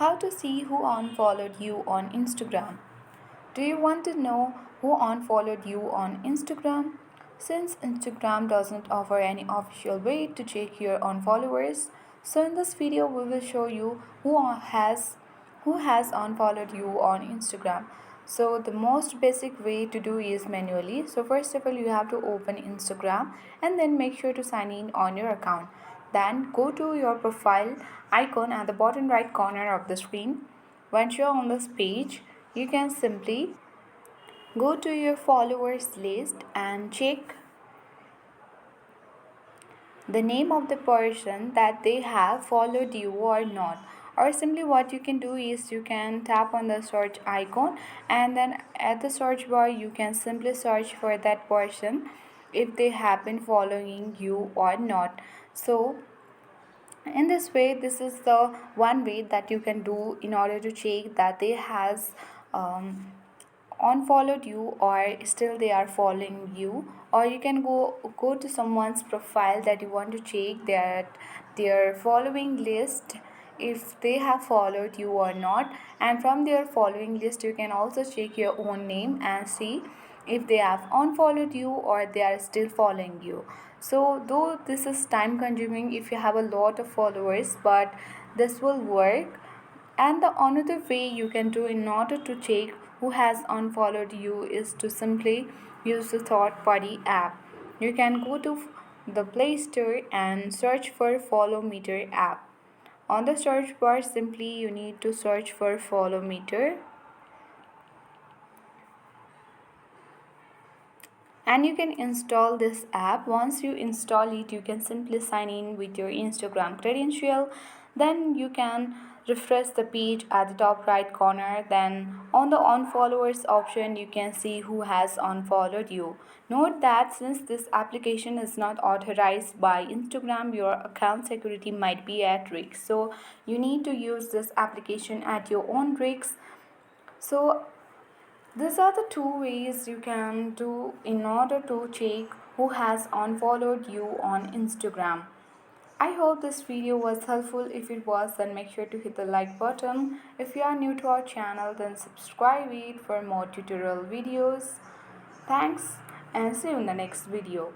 How to see who unfollowed you on Instagram. Do you want to know who unfollowed you on Instagram? Since Instagram doesn't offer any official way to check your unfollowers, so in this video we will show you who has unfollowed you on Instagram. So the most basic way to do is manually. So first of all you have to open Instagram and then make sure to sign in on your account. Then go to your profile icon at the bottom right corner of the screen. Once you're on this page, you can simply go to your followers list and check the name of the person that they have followed you or not. Or simply what you can do is you can tap on the search icon and then at the search bar you can simply search for that person if they have been following you or not. So in this way, this is the one way that you can do in order to check that they has unfollowed you or still they are following you. Or you can go to someone's profile that you want to check that their following list, if they have followed you or not. And from their following list you can also check your own name and see if they have unfollowed you or they are still following you. So though this is time consuming if you have a lot of followers, but this will work. And the another way you can do in order to check who has unfollowed you is to simply use the third party app. You can go to the Play Store and search for Follow Meter app. On the search bar, simply you need to search for Follow Meter and you can install this app. Once you install it, you can simply sign in with your Instagram credential. Then you can refresh the page at the top right corner. Then on the unfollowers option you can see who has unfollowed you. Note that since this application is not authorized by Instagram, your account security might be at risk, so you need to use this application at your own risk. So these are the two ways you can do in order to check who has unfollowed you on Instagram. I hope this video was helpful. If it was, then make sure to hit the like button. If you are new to our channel, then subscribe it for more tutorial videos. Thanks and see you in the next video.